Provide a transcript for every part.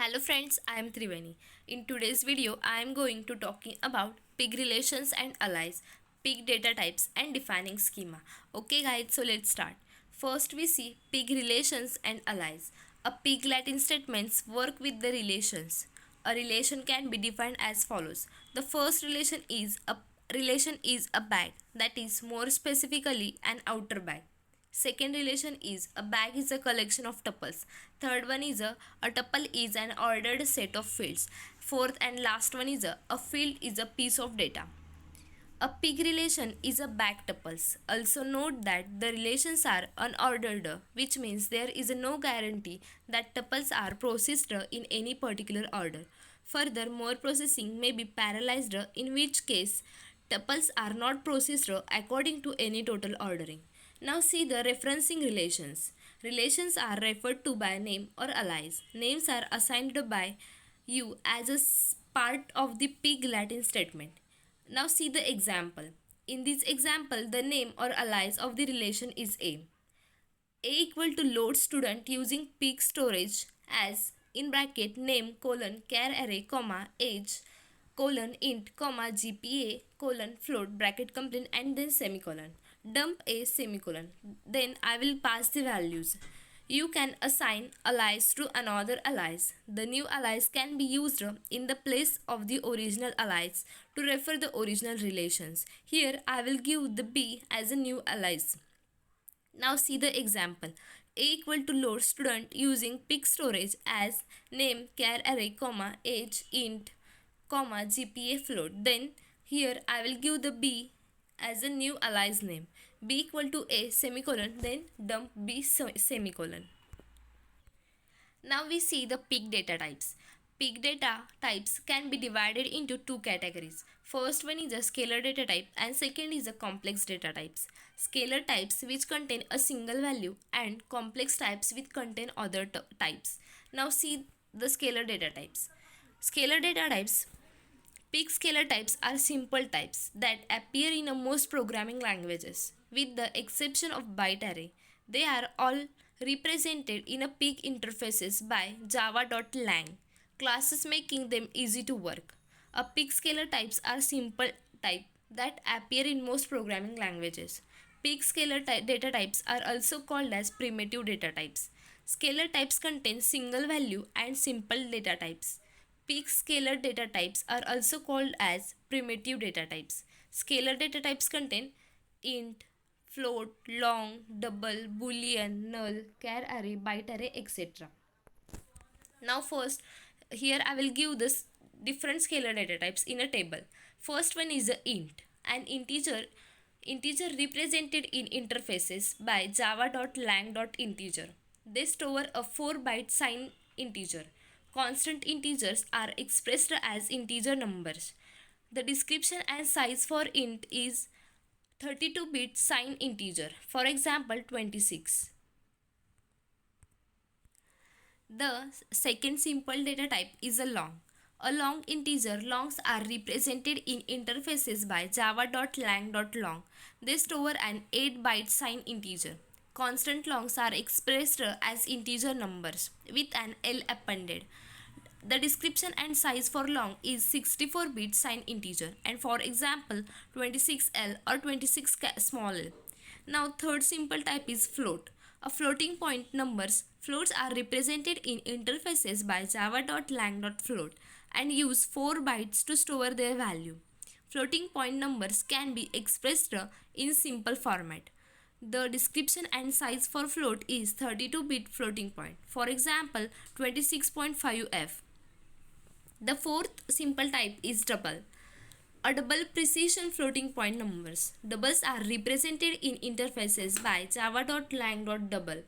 Hello friends, I am Triveni. In today's video, I am going to talking about pig relations and allies, pig data types and defining schema. Okay guys, so let's start. First we see pig relations and allies. A pig Latin statements work with the relations. A relation can be defined as follows. The first relation is a bag, that is more specifically an outer bag. Second relation is a bag is a collection of tuples. Third one is a tuple is an ordered set of fields. Fourth and last one is a field is a piece of data. A pig relation is a bag tuples. Also note that the relations are unordered, which means there is no guarantee that tuples are processed in any particular order. Further, more processing may be parallelized, in which case tuples are not processed according to any total ordering. Now see the referencing relations. Relations are referred to by name or allies. Names are assigned by you as a part of the pig Latin statement. Now see the example. In this example, the name or alias of the relation is A. A equal to load student using pig storage as in bracket name colon char array comma age colon int comma GPA colon float bracket complete and then semicolon. Dump A semicolon. Then I will pass the values. You can assign alias to another alias. The new alias can be used in the place of the original alias to refer the original relations. Here I will give the B as a new alias. Now see the example. A equal to load student using pig storage as name char array comma age int comma GPA float. Then here I will give the B as a new alias name. B equal to A semicolon, then dump B semicolon. Now we see the pig data types. Pig data types can be divided into two categories. First one is a scalar data type and second is a complex data types. Scalar types which contain a single value and complex types which contain other types. Now see the scalar data types. Scalar data types. Pig scalar types are simple types that appear in most programming languages, with the exception of byte array. They are all represented in a pig interfaces by java.lang classes, making them easy to work. A pig scalar types are simple type that appear in most programming languages. Pig scalar data types are also called as primitive data types. Scalar types contain single value and simple data types. Pig scalar data types are also called as primitive data types. Scalar data types contain int, float, long, double, boolean, null, char array, byte array, etc. Now first, here I will give this different scalar data types in a table. First one is a int, an integer represented in interfaces by java.lang.integer. They store a 4-byte signed integer. Constant integers are expressed as integer numbers. The description and size for int is 32-bit signed integer. For example, 26. The second simple data type is a long. A long integer. Longs are represented in interfaces by java.lang.long. They store an 8-byte signed integer. Constant longs are expressed as integer numbers with an L appended. The description and size for long is 64-bit signed integer, and for example 26L or 26 small l. Now third simple type is float. A floating point numbers. Floats are represented in interfaces by java.lang.float and use 4 bytes to store their value. Floating point numbers can be expressed in simple format. The description and size for float is 32-bit floating point. For example, 26.5f. The fourth simple type is double. A double precision floating point numbers. Doubles are represented in interfaces by java.lang.double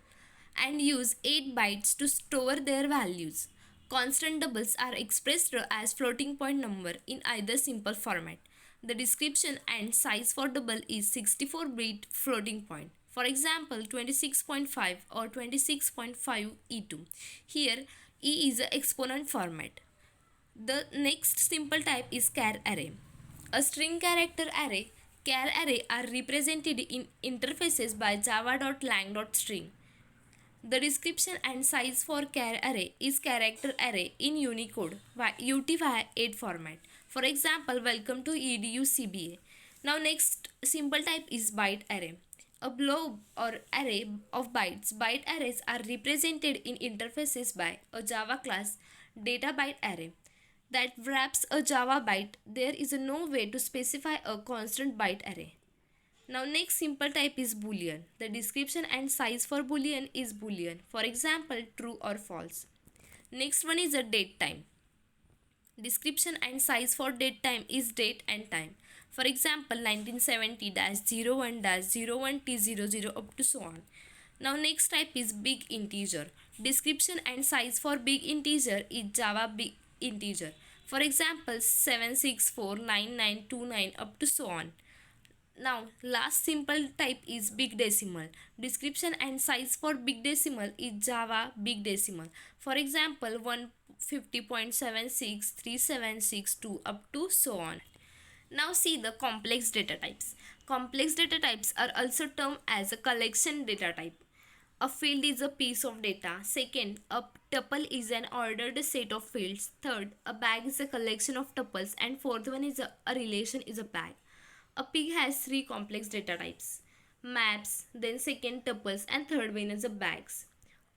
and use 8 bytes to store their values. Constant doubles are expressed as floating point number in either simple format. The description and size for double is 64-bit floating point. For example, 26.5 or 26.5 E2. Here, E is an exponent format. The next simple type is char array. A string character array, char array are represented in interfaces by java.lang.string. The description and size for char array is character array in Unicode UTF-8 format. For example, welcome to EDU-CBA. Now next simple type is byte array. A blob or array of bytes. Byte arrays are represented in interfaces by a Java class data byte array that wraps a Java byte. There is no way to specify a constant byte array. Now next simple type is boolean. The description and size for boolean is boolean. For example, true or false. Next one is a date time. Description and size for date time is date and time. For example, 1970-01-01T00 up to so on. Now next type is big integer. Description and size for big integer is Java big integer. For example, 7649929 up to so on. Now last simple type is big decimal. Description and size for big decimal is Java big decimal. For example, 150.763762 up to so on. Now see the complex data types. Complex data types are also termed as a collection data type. A field is a piece of data. Second, a tuple is an ordered set of fields. Third, a bag is a collection of tuples. And fourth one is a relation is a bag. A pig has three complex data types: maps, then second tuples, and third one is a bags.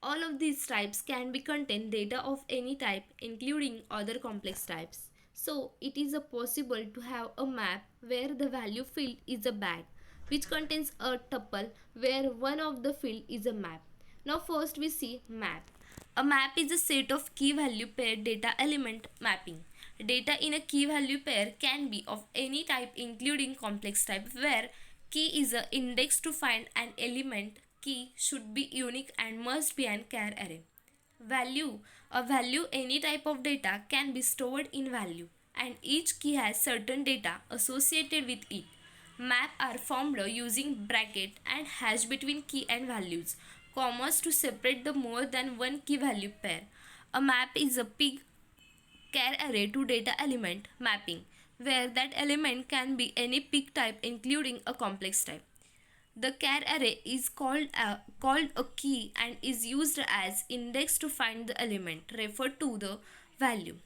All of these types can be contain data of any type, including other complex types. So it is possible to have a map where the value field is a bag, which contains a tuple where one of the field is a map. Now first we see map. A map is a set of key value pair data element mapping. Data in a key value pair can be of any type including complex type, where key is an index to find an element. Key should be unique and must be an char array. Value. A value any type of data can be stored in value, and each key has certain data associated with it. Map are formed using bracket and hash between key and values, commas to separate the more than one key value pair. A map is a pig char array to data element mapping, where that element can be any pig type including a complex type. The char array is called a key and is used as index to find the element referred to the value.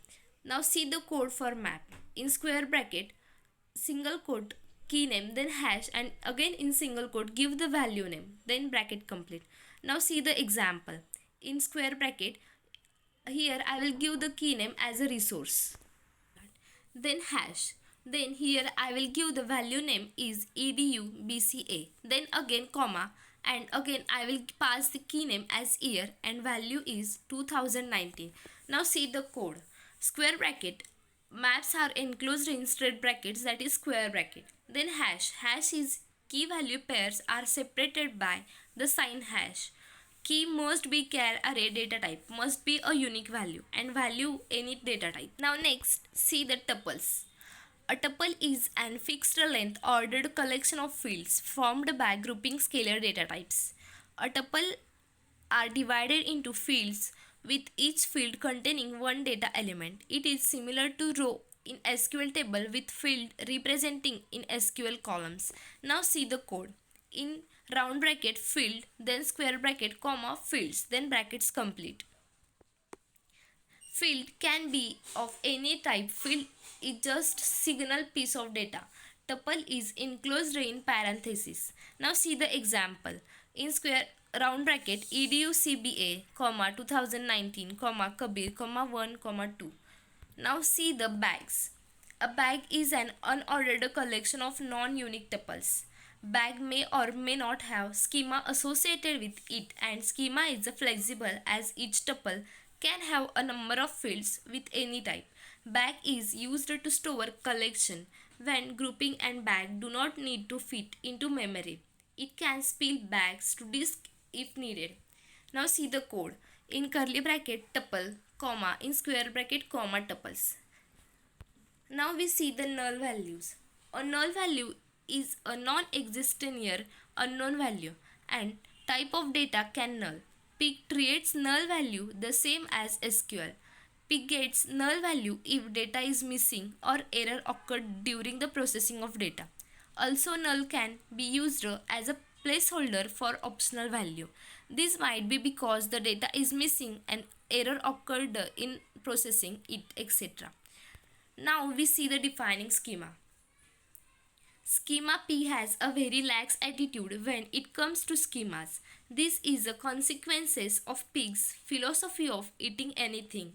Now see the code for map. In square bracket, single quote, key name, then hash, and again in single quote give the value name, then bracket complete. Now see the example. In square bracket, here I will give the key name as a resource, then hash, then here I will give the value name is edubca, then again comma, and again I will pass the key name as year and value is 2019. Now see the code. Square bracket, maps are enclosed in straight brackets, that is square bracket. Then hash is key value pairs are separated by the sign hash. Key must be char array data type, must be a unique value, and value any data type. Now next, see the tuples. A tuple is an fixed length ordered collection of fields formed by grouping scalar data types. A tuple are divided into fields with each field containing one data element. It is similar to row in SQL table with field representing in SQL columns. Now see the code. In round bracket field, then square bracket comma fields, then brackets complete. Field can be of any type. Field is just signal piece of data. Tuple is enclosed in parentheses. Now see the example. In square round bracket EDUCBA, 2019, Kabir, 1, 2. Now see the bags. A bag is an unordered collection of non-unique tuples. Bag may or may not have schema associated with it, and schema is flexible as each tuple can have a number of fields with any type. Bag is used to store collection when grouping and bag do not need to fit into memory. It can spill bags to disk if needed. Now see the code. In curly bracket tuple, comma, in square bracket comma tuples. Now we see the null values. A null value is a non-existent here unknown value, and type of data can null. Pig treats null value the same as SQL. Pig gets null value if data is missing or error occurred during the processing of data. Also, null can be used as a placeholder for optional value. This might be because the data is missing, an error occurred in processing it, etc. Now we see the defining schema. Schema P has a very lax attitude when it comes to schemas. This is the consequences of Pig's philosophy of eating anything.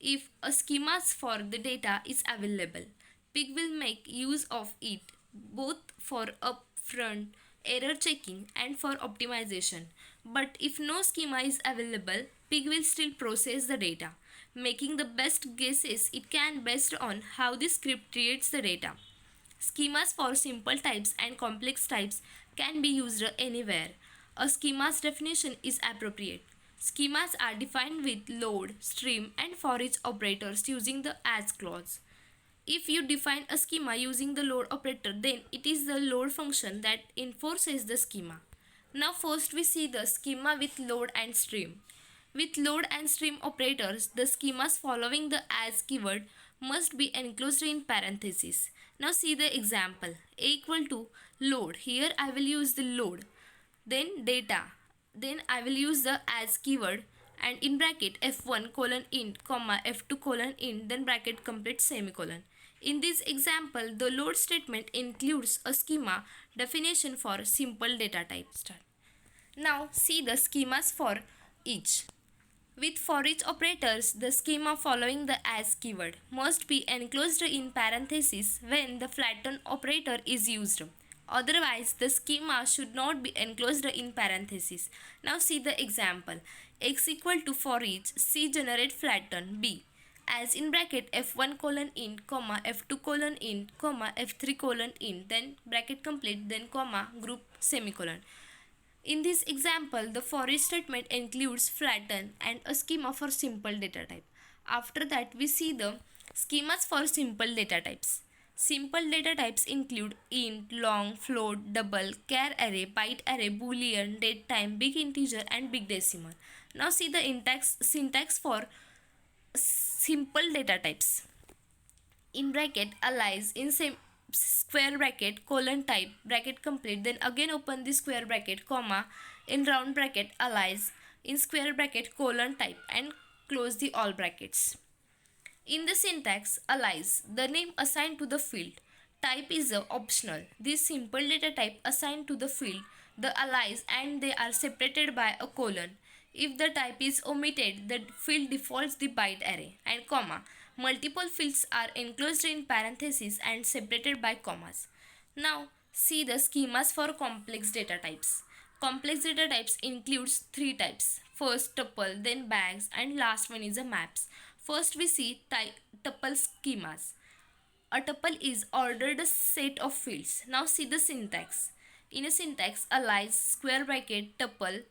If a schema for the data is available, Pig will make use of it both for upfront error checking and for optimization. But if no schema is available, Pig will still process the data, making the best guesses it can based on how the script treats the data. Schemas for simple types and complex types can be used anywhere. A schema's definition is appropriate. Schemas are defined with load, stream, and for each operators using the as clause. If you define a schema using the load operator, then it is the load function that enforces the schema. Now first we see the schema with load and stream. With load and stream operators, the schemas following the as keyword must be enclosed in parentheses. Now see the example. A equal to load. Here I will use the load. Then data. Then I will use the as keyword and in bracket f1 colon int comma f2 colon int then bracket complete semicolon. In this example, the load statement includes a schema definition for simple data type. Now see the schemas for each. With for each operators, the schema following the as keyword must be enclosed in parentheses when the flatten operator is used. Otherwise, the schema should not be enclosed in parentheses. Now see the example. X equal to for each C generate flatten B as in bracket f1 colon int comma f2 colon int comma f3 colon int then bracket complete then comma group semicolon. In this example, the for each statement includes flatten and a schema for simple data type. After that, we see the schemas for simple data types. Simple data types include int, long, float, double, char array, byte array, boolean, date time, big integer and big decimal. Now see the syntax for simple data types. In bracket alias in square bracket colon type bracket complete then again open the square bracket comma in round bracket alias in square bracket colon type and close the all brackets. In the syntax alias, the name assigned to the field type is optional. This simple data type assigned to the field the alias and they are separated by a colon. If the type is omitted, the field defaults the byte array and comma. Multiple fields are enclosed in parentheses and separated by commas. Now see the schemas for complex data types. Complex data types includes three types. First tuple, then bags and last one is a maps. First we see tuple schemas. A tuple is ordered set of fields. Now see the syntax. In a syntax, alias square bracket tuple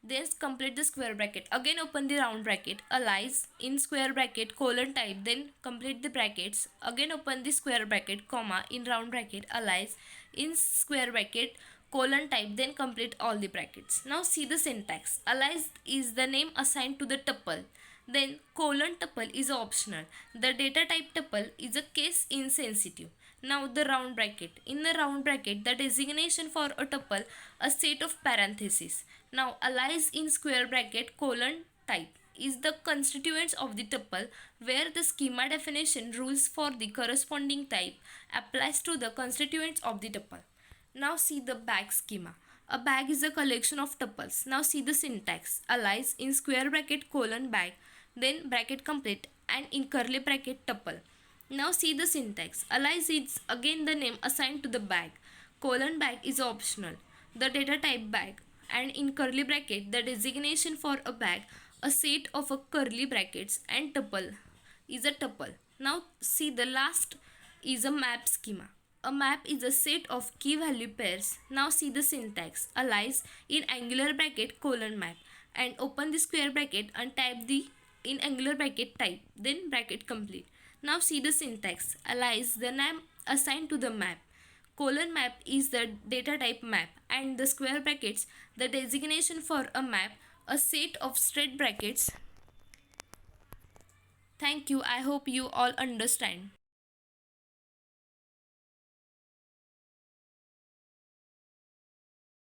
then complete the square bracket again open the round bracket alias in square bracket colon type then complete the brackets again open the square bracket comma in round bracket alias in square bracket colon type then complete all the brackets. Now see the syntax. Alias is the name assigned to the tuple, then colon tuple is optional. The data type tuple is a case insensitive. Now the round bracket. In the round bracket, the designation for a tuple, a set of parentheses. Now alias in square bracket colon type is the constituents of the tuple where the schema definition rules for the corresponding type applies to the constituents of the tuple. Now see the bag schema. A bag is a collection of tuples. Now see the syntax. Alias in square bracket colon bag then bracket complete and in curly bracket tuple. Now see the syntax. Alias is again the name assigned to the bag. Colon bag is optional. The data type bag and in curly bracket the designation for a bag, a set of a curly brackets and tuple is a tuple. Now see the last is a map schema. A map is a set of key value pairs. Now see the syntax. Alias in angular bracket colon map and open the square bracket and type the in angular bracket type then bracket complete. Now see the syntax. Alias the name assigned to the map. Colon map is the data type map and the square brackets the designation for a map, a set of straight brackets. Thank you. I hope you all understand.